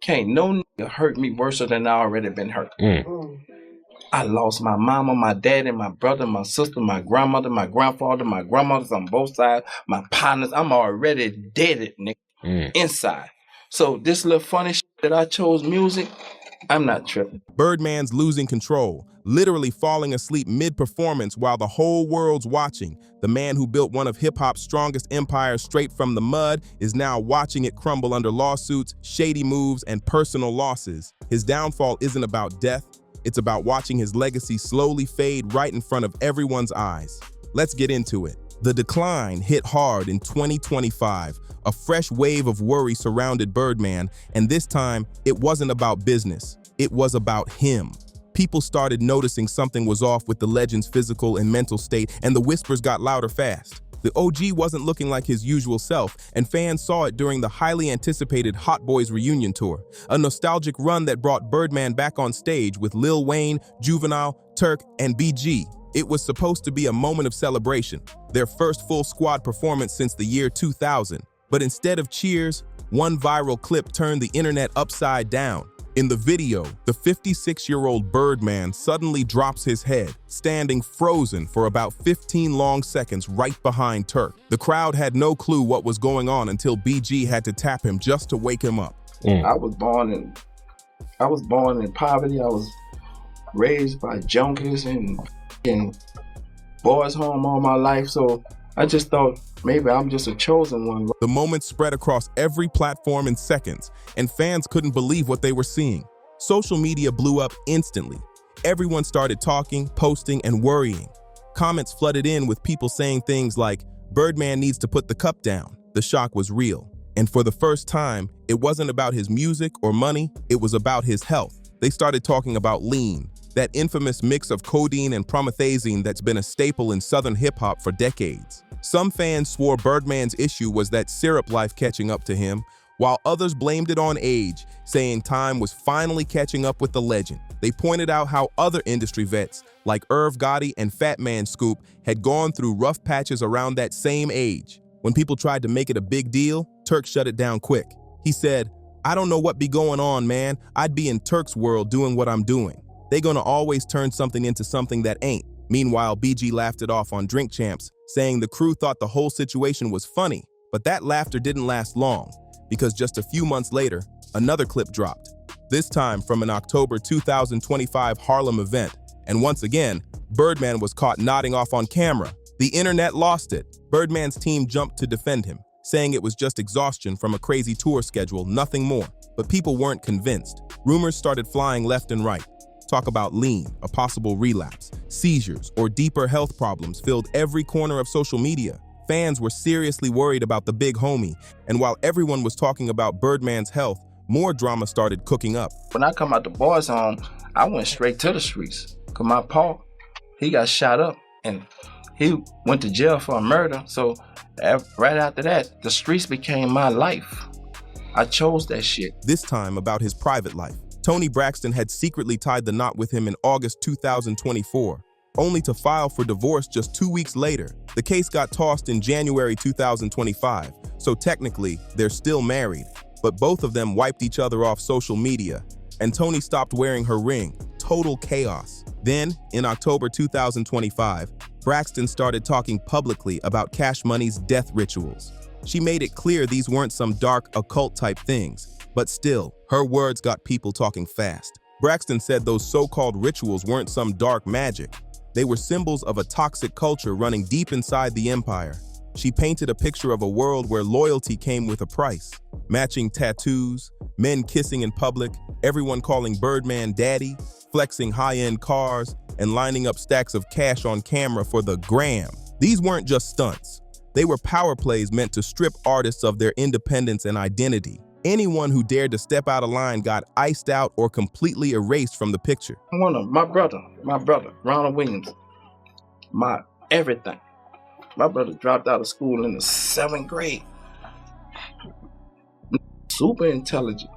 Can't no nigga hurt me worse than I already been hurt. Mm. I lost my mama, my daddy, my brother, my sister, my grandmother, my grandfather, my grandmothers on both sides, my partners. I'm already dead, nigga, inside. So this little funny shit that I chose music, I'm not tripping. Birdman's losing control, literally falling asleep mid-performance while the whole world's watching. The man who built one of hip-hop's strongest empires straight from the mud is now watching it crumble under lawsuits, shady moves, and personal losses. His downfall isn't about death, it's about watching his legacy slowly fade right in front of everyone's eyes. Let's get into it. The decline hit hard in 2025. A fresh wave of worry surrounded Birdman, and this time, it wasn't about business. It was about him. People started noticing something was off with the legend's physical and mental state, and the whispers got louder fast. The OG wasn't looking like his usual self, and fans saw it during the highly anticipated Hot Boys reunion tour, a nostalgic run that brought Birdman back on stage with Lil Wayne, Juvenile, Turk, and BG. It was supposed to be a moment of celebration, their first full squad performance since the year 2000. But instead of cheers, one viral clip turned the internet upside down. In the video, the 56-year-old Birdman suddenly drops his head, standing frozen for about 15 long seconds right behind Turk. The crowd had no clue what was going on until BG had to tap him just to wake him up. I was born in poverty. I was raised by junkies and boys home all my life, so I just thought maybe I'm just a chosen one. The moment spread across every platform in seconds, and fans couldn't believe what they were seeing. Social media blew up instantly. Everyone started talking, posting, and worrying. Comments flooded in with people saying things like, "Birdman needs to put the cup down." The shock was real. And for the first time, it wasn't about his music or money, it was about his health. They started talking about lean, that infamous mix of codeine and promethazine that's been a staple in Southern hip-hop for decades. Some fans swore Birdman's issue was that syrup life catching up to him, while others blamed it on age, saying time was finally catching up with the legend. They pointed out how other industry vets, like Irv Gotti and Fat Man Scoop, had gone through rough patches around that same age. When people tried to make it a big deal, Turk shut it down quick. He said, "I don't know what be going on, man. I'd be in Turk's world doing what I'm doing. They gonna always turn something into something that ain't." Meanwhile, BG laughed it off on Drink Champs, saying the crew thought the whole situation was funny. But that laughter didn't last long, because just a few months later, another clip dropped. This time from an October 2025 Harlem event. And once again, Birdman was caught nodding off on camera. The internet lost it. Birdman's team jumped to defend him, saying it was just exhaustion from a crazy tour schedule, nothing more. But people weren't convinced. Rumors started flying left and right. Talk about lean, a possible relapse, seizures, or deeper health problems filled every corner of social media. Fans were seriously worried about the big homie, and while everyone was talking about Birdman's health, more drama started cooking up. When I come out the boys' home, I went straight to the streets. Cause my pa, he got shot up and he went to jail for a murder. So right after that, the streets became my life. I chose that shit. This time about his private life. Toni Braxton had secretly tied the knot with him in August 2024, only to file for divorce just 2 weeks later. The case got tossed in January 2025, so technically, they're still married. But both of them wiped each other off social media, and Toni stopped wearing her ring. Total chaos. Then, in October 2025, Braxton started talking publicly about Cash Money's death rituals. She made it clear these weren't some dark, occult-type things. But still, her words got people talking fast. Braxton said those so-called rituals weren't some dark magic. They were symbols of a toxic culture running deep inside the empire. She painted a picture of a world where loyalty came with a price. Matching tattoos, men kissing in public, everyone calling Birdman daddy, flexing high-end cars, and lining up stacks of cash on camera for the gram. These weren't just stunts. They were power plays meant to strip artists of their independence and identity. Anyone who dared to step out of line got iced out or completely erased from the picture. My brother, Ronald Williams, my everything. My brother dropped out of school in the 7th grade. Super intelligent.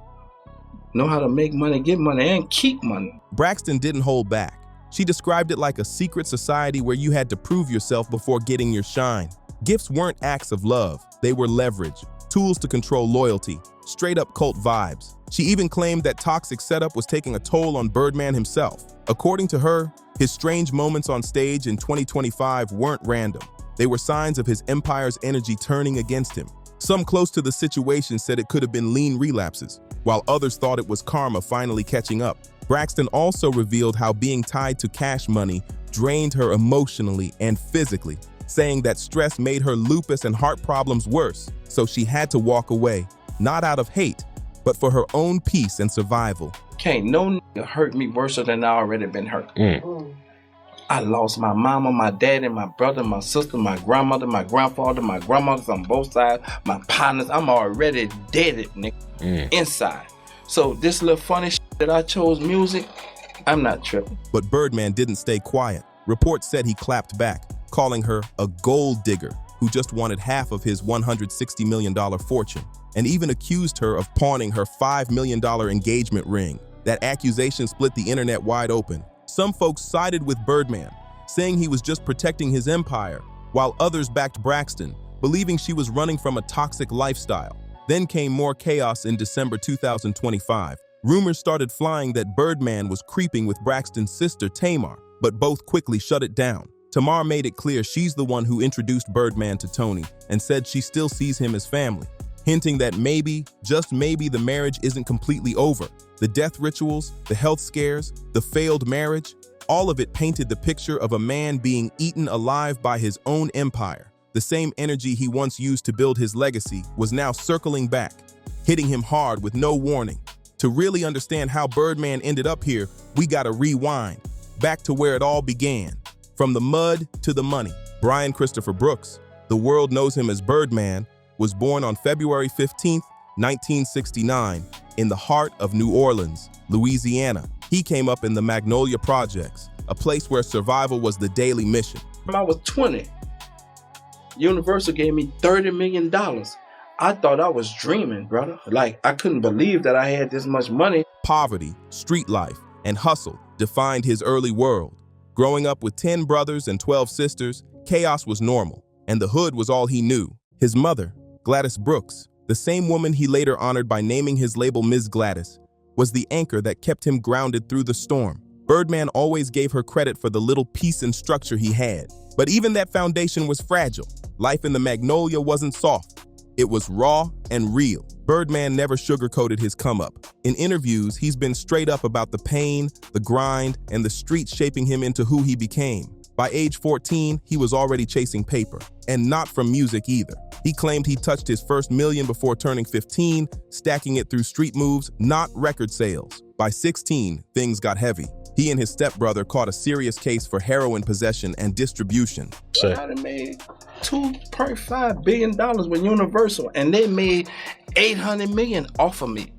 Know how to make money, get money, and keep money. Braxton didn't hold back. She described it like a secret society where you had to prove yourself before getting your shine. Gifts weren't acts of love, they were leverage, tools to control loyalty, straight up cult vibes. She even claimed that toxic setup was taking a toll on Birdman himself. According to her, his strange moments on stage in 2025 weren't random. They were signs of his empire's energy turning against him. Some close to the situation said it could have been lean relapses, while others thought it was karma finally catching up. Braxton also revealed how being tied to cash money drained her emotionally and physically, saying that stress made her lupus and heart problems worse, so she had to walk away, not out of hate, but for her own peace and survival. Can't no nigga hurt me worse than I already been hurt. I lost my mama, my daddy, my brother, my sister, my grandmother, my grandfather, my grandmothers on both sides, my partners. I'm already dead, nigga, inside. So this little funny shit that I chose music, I'm not tripping. But Birdman didn't stay quiet. Reports said he clapped back, calling her a gold digger who just wanted half of his $160 million fortune, and even accused her of pawning her $5 million engagement ring. That accusation split the internet wide open. Some folks sided with Birdman, saying he was just protecting his empire, while others backed Braxton, believing she was running from a toxic lifestyle. Then came more chaos in December 2025. Rumors started flying that Birdman was creeping with Braxton's sister Tamar, but both quickly shut it down. Tamar made it clear she's the one who introduced Birdman to Toni and said she still sees him as family, hinting that maybe, just maybe, the marriage isn't completely over. The death rituals, the health scares, the failed marriage, all of it painted the picture of a man being eaten alive by his own empire. The same energy he once used to build his legacy was now circling back, hitting him hard with no warning. To really understand how Birdman ended up here, we gotta rewind, back to where it all began. From the mud to the money. Bryan Christopher Brooks, the world knows him as Birdman, was born on February 15th, 1969, in the heart of New Orleans, Louisiana. He came up in the Magnolia Projects, a place where survival was the daily mission. When I was 20, Universal gave me $30 million. I thought I was dreaming, brother. Like, I couldn't believe that I had this much money. Poverty, street life, and hustle defined his early world. Growing up with 10 brothers and 12 sisters, chaos was normal, and the hood was all he knew. His mother, Gladys Brooks, the same woman he later honored by naming his label Ms. Gladys, was the anchor that kept him grounded through the storm. Birdman always gave her credit for the little peace and structure he had. But even that foundation was fragile. Life in the Magnolia wasn't soft. It was raw and real. Birdman never sugarcoated his come-up. In interviews, he's been straight up about the pain, the grind, and the streets shaping him into who he became. By age 14, he was already chasing paper, and not from music either. He claimed he touched his first million before turning 15, stacking it through street moves, not record sales. By 16, things got heavy. He and his stepbrother caught a serious case for heroin possession and distribution. I done made $2.5 billion with Universal, and they made $800 million off of me.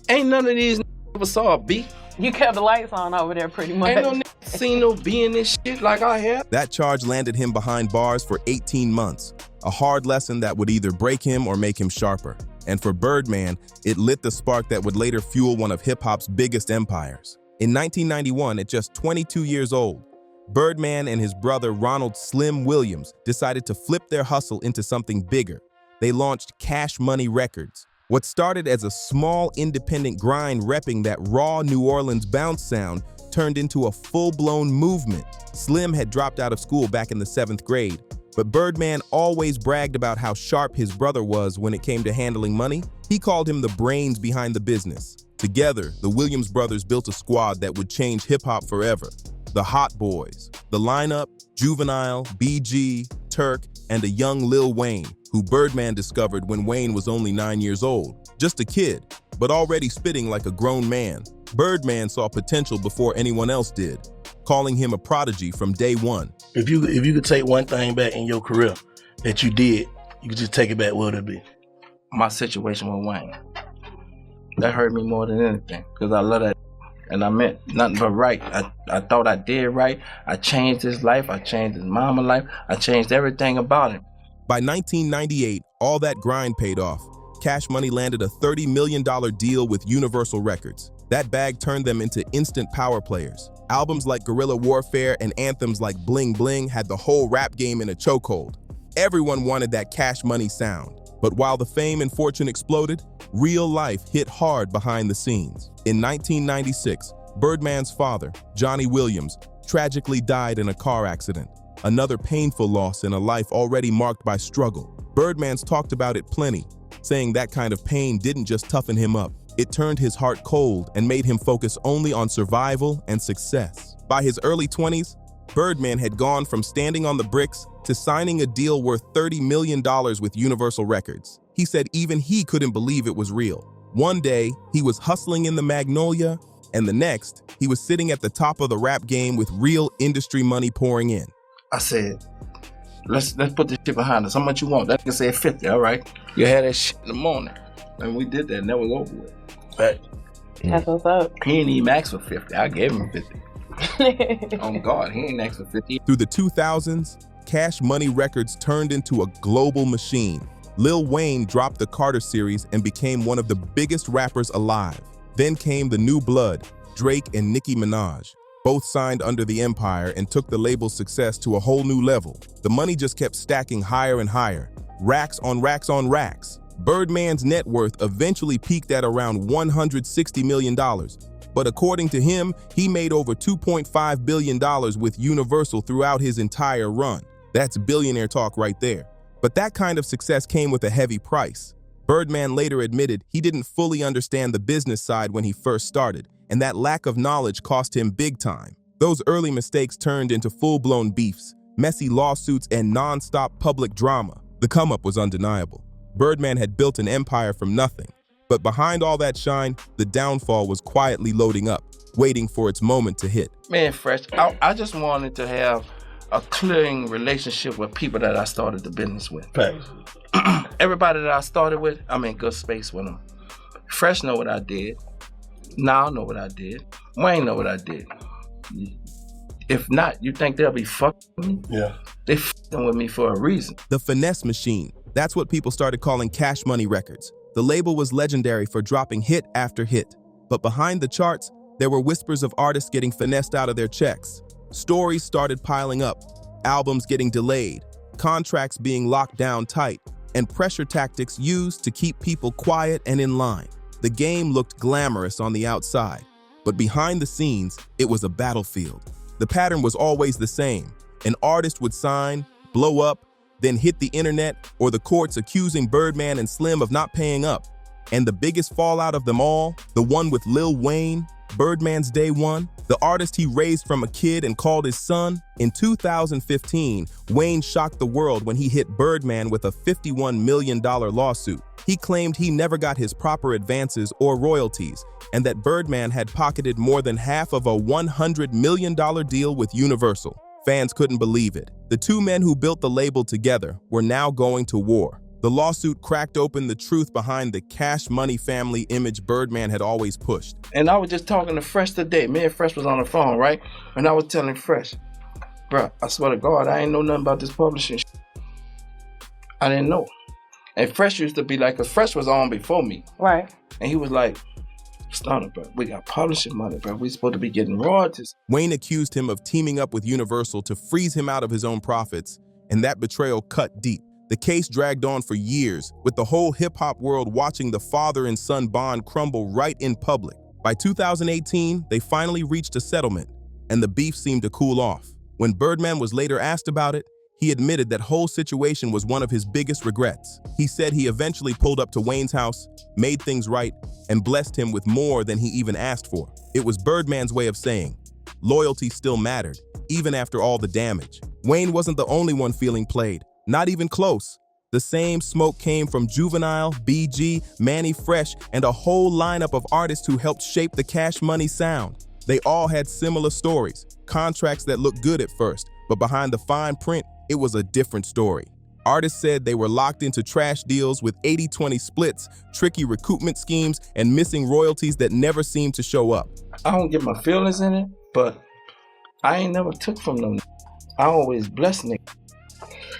Ain't none of these ever saw a B. You kept the lights on over there pretty much. Ain't no seen no B in this shit like I have. That charge landed him behind bars for 18 months, a hard lesson that would either break him or make him sharper. And for Birdman, it lit the spark that would later fuel one of hip-hop's biggest empires. In 1991, at just 22 years old, Birdman and his brother Ronald Slim Williams decided to flip their hustle into something bigger. They launched Cash Money Records. What started as a small independent grind repping that raw New Orleans bounce sound turned into a full-blown movement. Slim had dropped out of school back in the 7th grade, but Birdman always bragged about how sharp his brother was when it came to handling money. He called him the brains behind the business. Together, the Williams brothers built a squad that would change hip-hop forever. The Hot Boys. The lineup, Juvenile, BG, Turk, and a young Lil Wayne, who Birdman discovered when Wayne was only 9 years old. Just a kid, but already spitting like a grown man. Birdman saw potential before anyone else did, calling him a prodigy from day one. If you could take one thing back in your career that you did, you could just take it back, what would it be? My situation with Wayne. That hurt me more than anything, because I love that. And I meant nothing but right. I thought I did right. I changed his life. I changed his mama's life. I changed everything about him. By 1998, all that grind paid off. Cash Money landed a $30 million deal with Universal Records. That bag turned them into instant power players. Albums like Guerrilla Warfare and anthems like Bling Bling had the whole rap game in a chokehold. Everyone wanted that Cash Money sound. But while the fame and fortune exploded, real life hit hard behind the scenes. In 1996, Birdman's father, Johnny Williams, tragically died in a car accident, another painful loss in a life already marked by struggle. Birdman's talked about it plenty, saying that kind of pain didn't just toughen him up, it turned his heart cold and made him focus only on survival and success. By his early 20s, Birdman had gone from standing on the bricks to signing a deal worth $30 million with Universal Records. He said even he couldn't believe it was real. One day, he was hustling in the Magnolia, and the next, he was sitting at the top of the rap game with real industry money pouring in. I said, let's put this shit behind us. How much you want? That can say 50, all right? You had that shit in the morning. And we did that, and that was over with. But That's what's up. he ain't even asked for 50. I gave him 50. Oh God, he ain't asked for 50. Through the 2000s, Cash Money Records turned into a global machine. Lil Wayne dropped the Carter series and became one of the biggest rappers alive. Then came the new blood, Drake and Nicki Minaj. Both signed under the Empire and took the label's success to a whole new level. The money just kept stacking higher and higher, racks on racks on racks. Birdman's net worth eventually peaked at around $160 million. But according to him, he made over $2.5 billion with Universal throughout his entire run. That's billionaire talk right there. But that kind of success came with a heavy price. Birdman later admitted he didn't fully understand the business side when he first started, and that lack of knowledge cost him big time. Those early mistakes turned into full-blown beefs, messy lawsuits, and non-stop public drama. The come-up was undeniable. Birdman had built an empire from nothing. But behind all that shine, the downfall was quietly loading up, waiting for its moment to hit. Man, Fresh, I just wanted to have a clearing relationship with people that I started the business with. Facts. Everybody that I started with, I'm in good space with them. Fresh know what I did. Now know what I did. Wayne know what I did. If not, you think they'll be fucking with me? Yeah. They fucking with me for a reason. The finesse machine, that's what people started calling Cash Money Records. The label was legendary for dropping hit after hit. But behind the charts, there were whispers of artists getting finessed out of their checks. Stories started piling up, albums getting delayed, contracts being locked down tight, and pressure tactics used to keep people quiet and in line. The game looked glamorous on the outside, but behind the scenes, it was a battlefield. The pattern was always the same. An artist would sign, blow up, then hit the internet or the courts accusing Birdman and Slim of not paying up. And the biggest fallout of them all, the one with Lil Wayne, Birdman's day one, the artist he raised from a kid and called his son. In 2015, Wayne shocked the world when he hit Birdman with a $51 million lawsuit. He claimed he never got his proper advances or royalties, and that Birdman had pocketed more than half of a $100 million deal with Universal. Fans couldn't believe it. The two men who built the label together were now going to war. The lawsuit cracked open the truth behind the Cash Money family image Birdman had always pushed. And I was just talking to Fresh today. Me and Fresh was on the phone, right? And I was telling Fresh, bro, I swear to God, I ain't know nothing about this publishing shit. I didn't know. And Fresh used to be like, because Fresh was on before me. Right. And he was like, Stunner, bro, we got publishing money, bro. We supposed to be getting royalties. Wayne accused him of teaming up with Universal to freeze him out of his own profits, and that betrayal cut deep. The case dragged on for years, with the whole hip-hop world watching the father and son bond crumble right in public. By 2018, they finally reached a settlement, and the beef seemed to cool off. When Birdman was later asked about it, he admitted that whole situation was one of his biggest regrets. He said he eventually pulled up to Wayne's house, made things right, and blessed him with more than he even asked for. It was Birdman's way of saying, loyalty still mattered, even after all the damage. Wayne wasn't the only one feeling played, not even close. The same smoke came from Juvenile, BG, Manny Fresh, and a whole lineup of artists who helped shape the Cash Money sound. They all had similar stories, contracts that looked good at first, but behind the fine print, it was a different story. Artists said they were locked into trash deals with 80-20 splits, tricky recoupment schemes, and missing royalties that never seemed to show up. I don't get my feelings in it, but I ain't never took from them. I always bless niggas.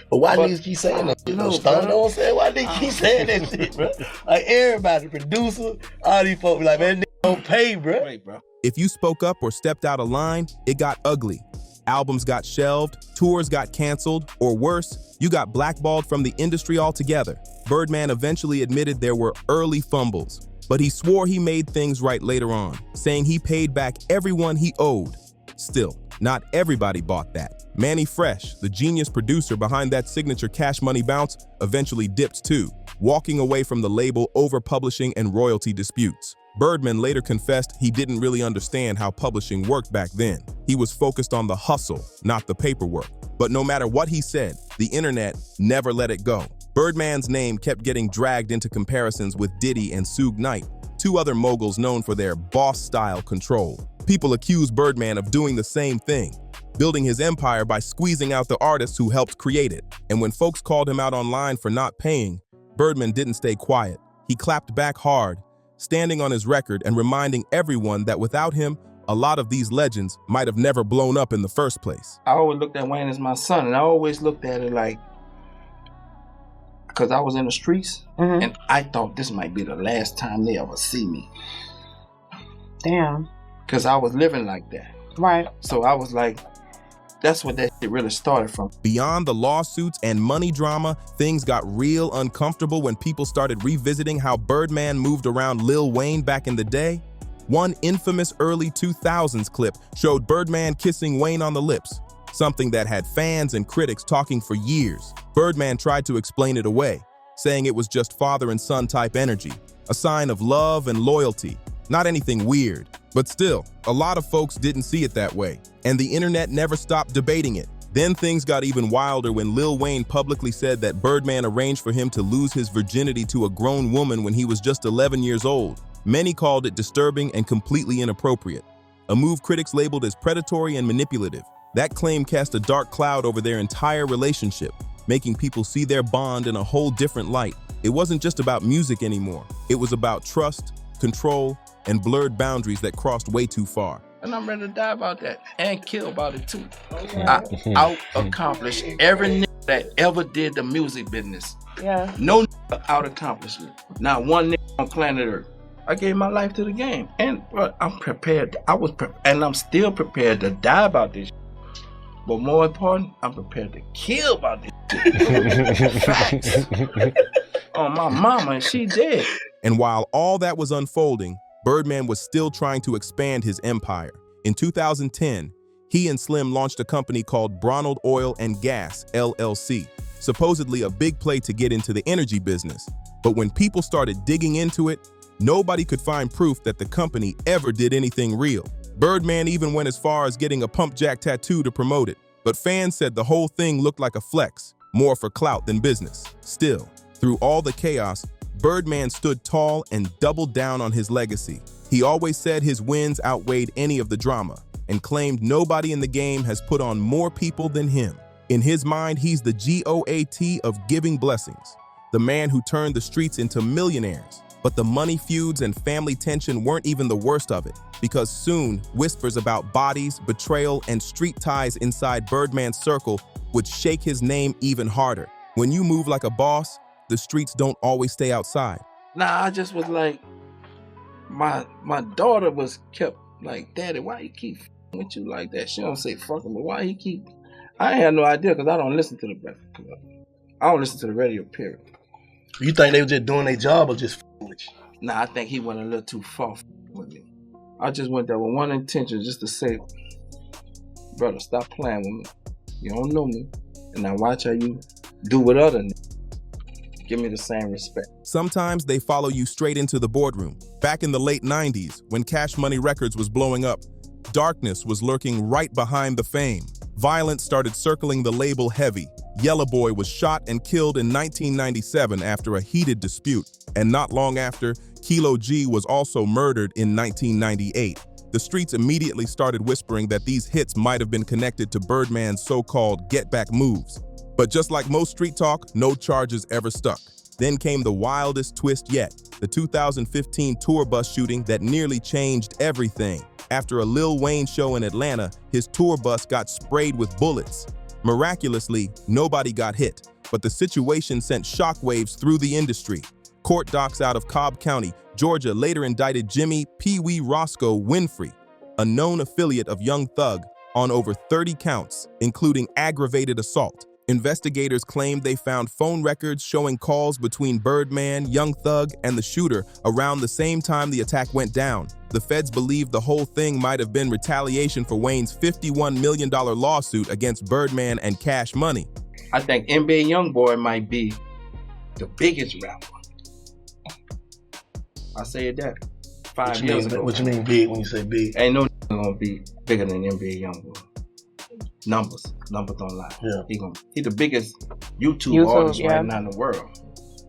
But why niggas keep saying that shit? No, Stone bro. don't say why niggas keep saying that shit, bro. Like everybody, producer, all these folks be like, man, nigga don't pay, bro. Wait, bro. If you spoke up or stepped out of line, it got ugly. Albums got shelved, tours got canceled, or worse, you got blackballed from the industry altogether. Birdman eventually admitted there were early fumbles, but he swore he made things right later on, saying he paid back everyone he owed. Still, not everybody bought that. Manny Fresh, the genius producer behind that signature Cash Money bounce, eventually dipped too, walking away from the label over publishing and royalty disputes. Birdman later confessed he didn't really understand how publishing worked back then. He was focused on the hustle, not the paperwork. But no matter what he said, the internet never let it go. Birdman's name kept getting dragged into comparisons with Diddy and Suge Knight, two other moguls known for their boss-style control. People accused Birdman of doing the same thing, building his empire by squeezing out the artists who helped create it. And when folks called him out online for not paying, Birdman didn't stay quiet. He clapped back hard, standing on his record and reminding everyone that without him, a lot of these legends might have never blown up in the first place. I always looked at Wayne as my son, and I always looked at it like, because I was in the streets, and I thought this might be the last time they ever see me. Damn. Because I was living like that. Right. So I was like, that's what that shit really started from. Beyond the lawsuits and money drama, things got real uncomfortable when people started revisiting how Birdman moved around Lil Wayne back in the day. One infamous early 2000s clip showed Birdman kissing Wayne on the lips, something that had fans and critics talking for years. Birdman tried to explain it away, saying it was just father and son type energy, a sign of love and loyalty, not anything weird. But still, a lot of folks didn't see it that way, and the internet never stopped debating it. Then things got even wilder when Lil Wayne publicly said that Birdman arranged for him to lose his virginity to a grown woman when he was just 11 years old. Many called it disturbing and completely inappropriate, a move critics labeled as predatory and manipulative. That claim cast a dark cloud over their entire relationship, making people see their bond in a whole different light. It wasn't just about music anymore. It was about trust, control, and blurred boundaries that crossed way too far. And I'm ready to die about that and kill about it too. I out-accomplished every nigga that ever did the music business. Yeah. No nigga out-accomplished me. Not one nigga on planet Earth. I gave my life to the game. And I'm prepared. And I'm still prepared to die about this. But more important, I'm prepared to kill about this. Facts. On my mama, and she dead. And while all that was unfolding, Birdman was still trying to expand his empire. In 2010, he and Slim launched a company called Bryan Oil and Gas, LLC, supposedly a big play to get into the energy business. But when people started digging into it, nobody could find proof that the company ever did anything real. Birdman even went as far as getting a pump jack tattoo to promote it. But fans said the whole thing looked like a flex, more for clout than business. Still, through all the chaos, Birdman stood tall and doubled down on his legacy. He always said his wins outweighed any of the drama and claimed nobody in the game has put on more people than him. In his mind, he's the GOAT of giving blessings, the man who turned the streets into millionaires. But the money feuds and family tension weren't even the worst of it, because soon whispers about bodies, betrayal, and street ties inside Birdman's circle would shake his name even harder. When you move like a boss, the streets don't always stay outside. Nah, I just was like, my daughter was kept like, Daddy, why you keep f***ing with you like that? She don't say fucking, but why he keep? I had no idea because I don't listen to the Breakfast Club. I don't listen to the radio, period. You think they were just doing their job or just f***ing with you? Nah, I think he went a little too far with me. I just went there with one intention, just to say, brother, stop playing with me. You don't know me. And now watch how you do with other niggas. Give me the same respect. Sometimes they follow you straight into the boardroom. Back in the late 90s, when Cash Money Records was blowing up, darkness was lurking right behind the fame. Violence started circling the label heavy. Yellow Boy was shot and killed in 1997 after a heated dispute. And not long after, Kilo G was also murdered in 1998. The streets immediately started whispering that these hits might have been connected to Birdman's so-called get-back moves. But just like most street talk, no charges ever stuck. Then came the wildest twist yet, the 2015 tour bus shooting that nearly changed everything. After a Lil Wayne show in Atlanta, his tour bus got sprayed with bullets. Miraculously, nobody got hit, but the situation sent shockwaves through the industry. Court docs out of Cobb County, Georgia later indicted Jimmy Pee Wee Roscoe Winfrey, a known affiliate of Young Thug, on over 30 counts, including aggravated assault. Investigators claimed they found phone records showing calls between Birdman, Young Thug, and the shooter around the same time the attack went down. The feds believe the whole thing might have been retaliation for Wayne's $51 million lawsuit against Birdman and Cash Money. I think NBA Youngboy might be the biggest rapper. I said that 5 years ago. What you mean big when you say big? Ain't no gonna be bigger than NBA Youngboy. Numbers don't lie. Yeah. He the biggest YouTube artist right now in the world.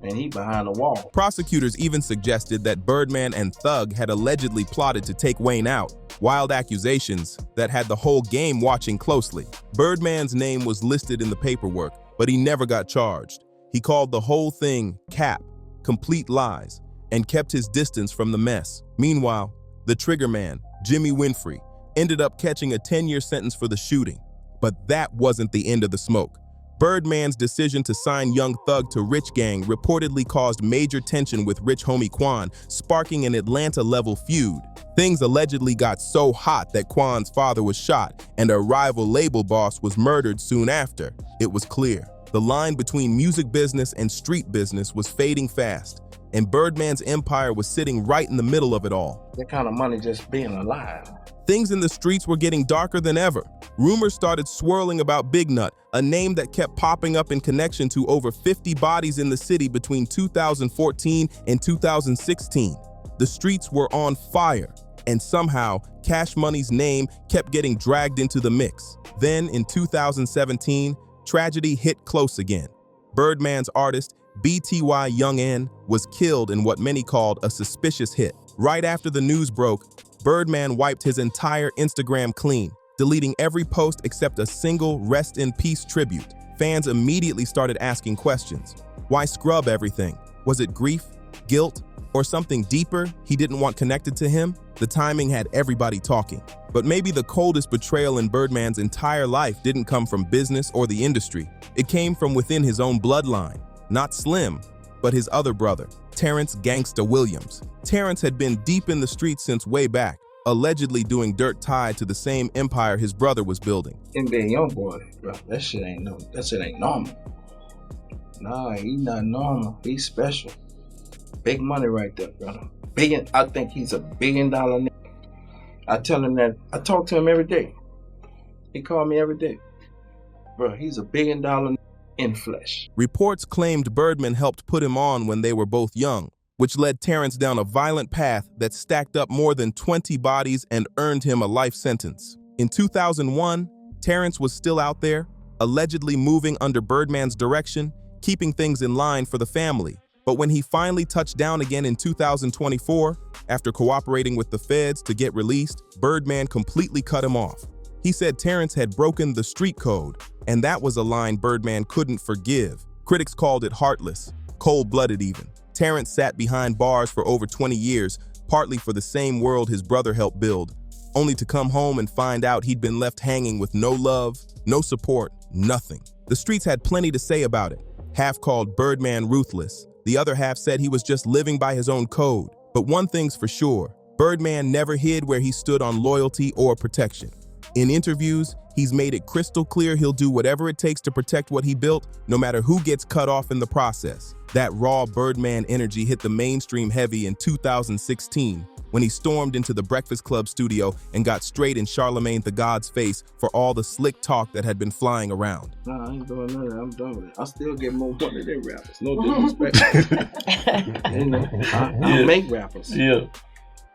And he behind the wall. Prosecutors even suggested that Birdman and Thug had allegedly plotted to take Wayne out. Wild accusations that had the whole game watching closely. Birdman's name was listed in the paperwork, but he never got charged. He called the whole thing cap, complete lies, and kept his distance from the mess. Meanwhile, the trigger man, Jimmy Winfrey, ended up catching a 10-year sentence for the shooting. But that wasn't the end of the smoke. Birdman's decision to sign Young Thug to Rich Gang reportedly caused major tension with Rich Homie Quan, sparking an Atlanta-level feud. Things allegedly got so hot that Quan's father was shot and a rival label boss was murdered soon after. It was clear. The line between music business and street business was fading fast, and Birdman's empire was sitting right in the middle of it all. That kind of money just being alive. Things in the streets were getting darker than ever. Rumors started swirling about Big Nut, a name that kept popping up in connection to over 50 bodies in the city between 2014 and 2016. The streets were on fire, and somehow Cash Money's name kept getting dragged into the mix. Then in 2017, tragedy hit close again. Birdman's artist, BTY Young N, was killed in what many called a suspicious hit. Right after the news broke, Birdman wiped his entire Instagram clean, deleting every post except a single rest in peace tribute. Fans immediately started asking questions. Why scrub everything? Was it grief, guilt, or something deeper he didn't want connected to him? The timing had everybody talking. But maybe the coldest betrayal in Birdman's entire life didn't come from business or the industry. It came from within his own bloodline. Not Slim, but his other brother, Terrence Gangsta Williams. Terrence had been deep in the streets since way back, allegedly doing dirt tied to the same empire his brother was building. NBA Youngboy, bro, that shit ain't normal. Nah, he not normal. He's special. Big money right there, brother. I think he's a $1 billion nigga. I tell him that. I talk to him every day. He call me every day. Bro, he's a $1 billion nigga in flesh. Reports claimed Birdman helped put him on when they were both young, which led Terrence down a violent path that stacked up more than 20 bodies and earned him a life sentence. In 2001, Terrence was still out there, allegedly moving under Birdman's direction, keeping things in line for the family. But when he finally touched down again in 2024, after cooperating with the feds to get released, Birdman completely cut him off. He said Terrence had broken the street code, and that was a line Birdman couldn't forgive. Critics called it heartless, cold-blooded even. Terrence sat behind bars for over 20 years, partly for the same world his brother helped build, only to come home and find out he'd been left hanging with no love, no support, nothing. The streets had plenty to say about it. Half called Birdman ruthless. The other half said he was just living by his own code. But one thing's for sure, Birdman never hid where he stood on loyalty or protection. In interviews, he's made it crystal clear he'll do whatever it takes to protect what he built, no matter who gets cut off in the process. That raw Birdman energy hit the mainstream heavy in 2016 when he stormed into the Breakfast Club studio and got straight in Charlemagne the God's face for all the slick talk that had been flying around. Nah, I ain't doing none of that. I'm done with it. I still get more money than rappers. No disrespect. You know, I make rappers. Yeah.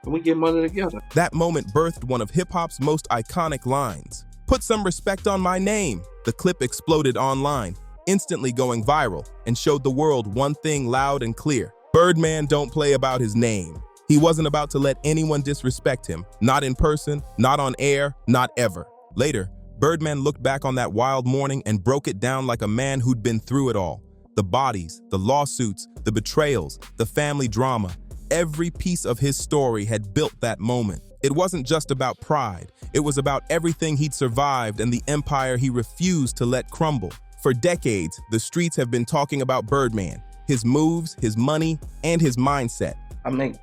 And we get money together. That moment birthed one of hip-hop's most iconic lines. "Put some respect on my name." The clip exploded online, instantly going viral, and showed the world one thing loud and clear. Birdman don't play about his name. He wasn't about to let anyone disrespect him, not in person, not on air, not ever. Later, Birdman looked back on that wild morning and broke it down like a man who'd been through it all. The bodies, the lawsuits, the betrayals, the family drama. Every piece of his story had built that moment. It wasn't just about pride. It was about everything he'd survived and the empire he refused to let crumble. For decades, the streets have been talking about Birdman, his moves, his money, and his mindset. I make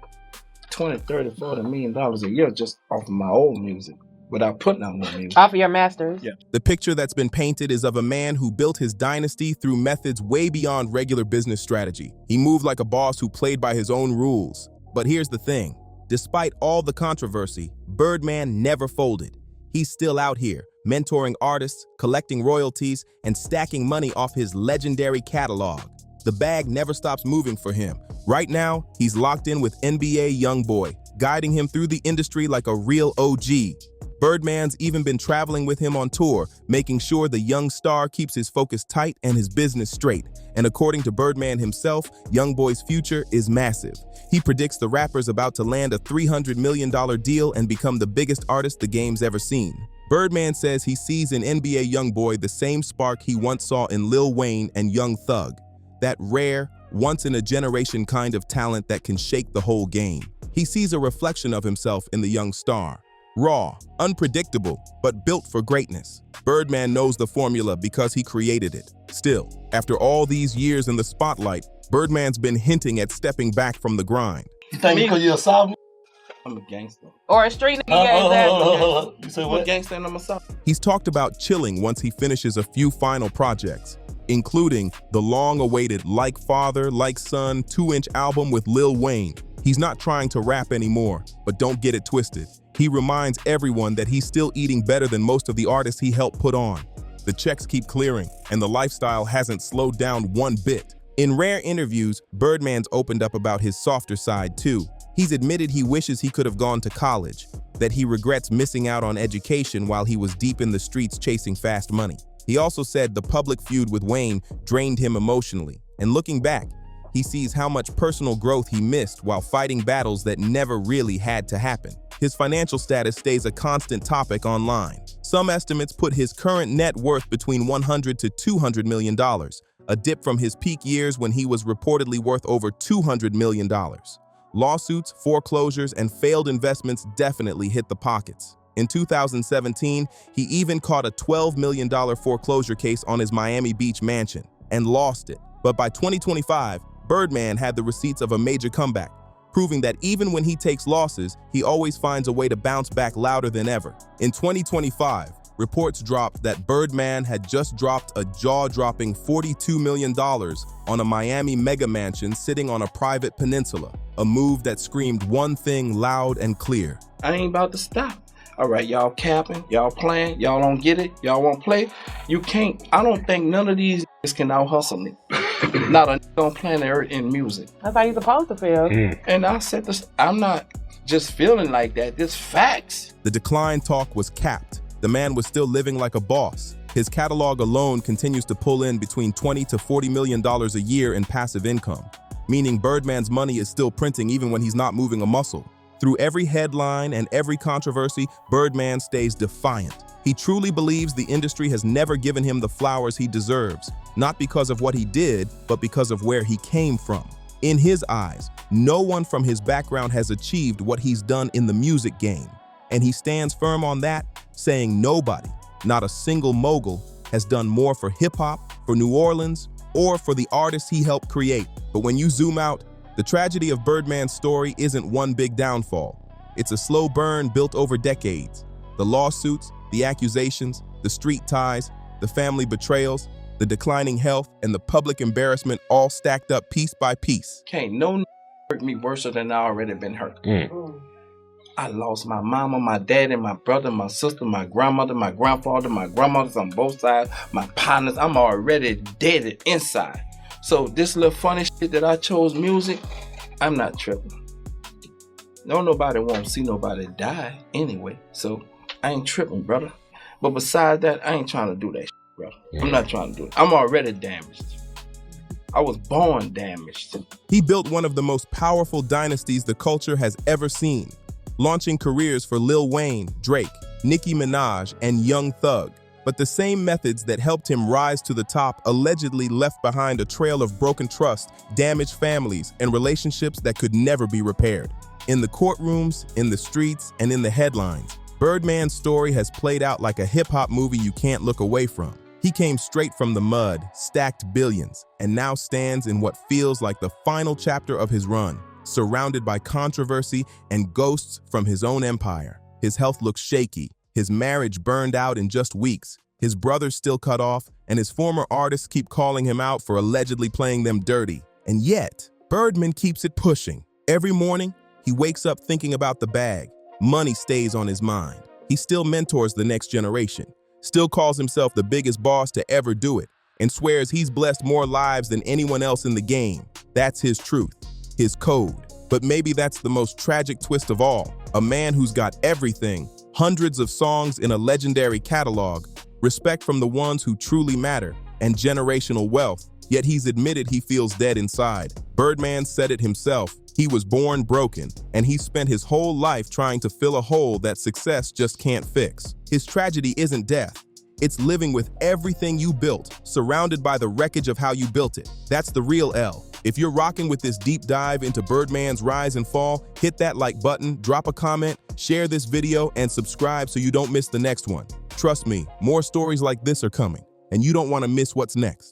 $20, $30, $40 million a year just off of my old music. without putting out more music. Off of your masters. Yeah. The picture that's been painted is of a man who built his dynasty through methods way beyond regular business strategy. He moved like a boss who played by his own rules. But here's the thing. Despite all the controversy, Birdman never folded. He's still out here, mentoring artists, collecting royalties, and stacking money off his legendary catalog. The bag never stops moving for him. Right now, he's locked in with NBA YoungBoy, guiding him through the industry like a real OG. Birdman's even been traveling with him on tour, making sure the young star keeps his focus tight and his business straight. And according to Birdman himself, YoungBoy's future is massive. He predicts the rapper's about to land a $300 million deal and become the biggest artist the game's ever seen. Birdman says he sees in NBA YoungBoy the same spark he once saw in Lil Wayne and Young Thug. That rare, once-in-a-generation kind of talent that can shake the whole game. He sees a reflection of himself in the young star. Raw, unpredictable, but built for greatness. Birdman knows the formula because he created it. Still, after all these years in the spotlight, Birdman's been hinting at stepping back from the grind. You think because you're a sophomore? I'm a gangster. Or a street nigga. You say I'm what? a gangster and I'm a soft. He's talked about chilling once he finishes a few final projects, including the long-awaited Like Father, Like Son 2-inch album with Lil Wayne. He's not trying to rap anymore, but don't get it twisted. He reminds everyone that he's still eating better than most of the artists he helped put on. The checks keep clearing, and the lifestyle hasn't slowed down one bit. In rare interviews, Birdman's opened up about his softer side too. He's admitted he wishes he could have gone to college, that he regrets missing out on education while he was deep in the streets chasing fast money. He also said the public feud with Wayne drained him emotionally, and looking back, he sees how much personal growth he missed while fighting battles that never really had to happen. His financial status stays a constant topic online. Some estimates put his current net worth between $100 to $200 million, a dip from his peak years when he was reportedly worth over $200 million. Lawsuits, foreclosures, and failed investments definitely hit the pockets. In 2017, he even caught a $12 million foreclosure case on his Miami Beach mansion and lost it. But by 2025, Birdman had the receipts of a major comeback, proving that even when he takes losses, he always finds a way to bounce back louder than ever. In 2025, reports dropped that Birdman had just dropped a jaw-dropping $42 million on a Miami mega mansion sitting on a private peninsula, a move that screamed one thing loud and clear. I ain't about to stop. All right, y'all capping, y'all playing, y'all don't get it, y'all won't play. You can't, I don't think none of these can out-hustle me. Not a on planet Earth in music. That's how you're supposed to feel. And I said this, I'm not just feeling like that, it's facts. The decline talk was capped. The man was still living like a boss. His catalog alone continues to pull in between $20 to $40 million a year in passive income, meaning Birdman's money is still printing even when he's not moving a muscle. Through every headline and every controversy, Birdman stays defiant. He truly believes the industry has never given him the flowers he deserves, not because of what he did, but because of where he came from. In his eyes, no one from his background has achieved what he's done in the music game. And he stands firm on that, saying nobody, not a single mogul, has done more for hip-hop, for New Orleans, or for the artists he helped create. But when you zoom out, the tragedy of Birdman's story isn't one big downfall. It's a slow burn built over decades. The lawsuits, the accusations, the street ties, the family betrayals, the declining health, and the public embarrassment all stacked up piece by piece. Can't no hurt me worse than I already been hurt. I lost my mama, my daddy, my brother, my sister, my grandmother, my grandfather, my grandmothers on both sides, my partners. I'm already dead inside. So this little funny shit that I chose music, I'm not tripping. No, nobody won't see nobody die anyway. So I ain't tripping, brother. But besides that, I ain't trying to do that shit, brother. I'm not trying to do it. I'm already damaged. I was born damaged. He built one of the most powerful dynasties the culture has ever seen, launching careers for Lil Wayne, Drake, Nicki Minaj, and Young Thug. But the same methods that helped him rise to the top allegedly left behind a trail of broken trust, damaged families, and relationships that could never be repaired. In the courtrooms, in the streets, and in the headlines, Birdman's story has played out like a hip-hop movie you can't look away from. He came straight from the mud, stacked billions, and now stands in what feels like the final chapter of his run, surrounded by controversy and ghosts from his own empire. His health looks shaky, His marriage burned out in just weeks. His brother's still cut off, and his former artists keep calling him out for allegedly playing them dirty. And yet, Birdman keeps it pushing. Every morning, he wakes up thinking about the bag. Money stays on his mind. He still mentors the next generation, still calls himself the biggest boss to ever do it, and swears he's blessed more lives than anyone else in the game. That's his truth, his code. But maybe that's the most tragic twist of all. A man who's got everything, hundreds of songs in a legendary catalog, respect from the ones who truly matter, and generational wealth, yet he's admitted he feels dead inside. Birdman said it himself. He was born broken, and he spent his whole life trying to fill a hole that success just can't fix. His tragedy isn't death. It's living with everything you built, surrounded by the wreckage of how you built it. That's the real L. If you're rocking with this deep dive into Birdman's rise and fall, hit that like button, drop a comment, share this video, and subscribe so you don't miss the next one. Trust me, more stories like this are coming, and you don't want to miss what's next.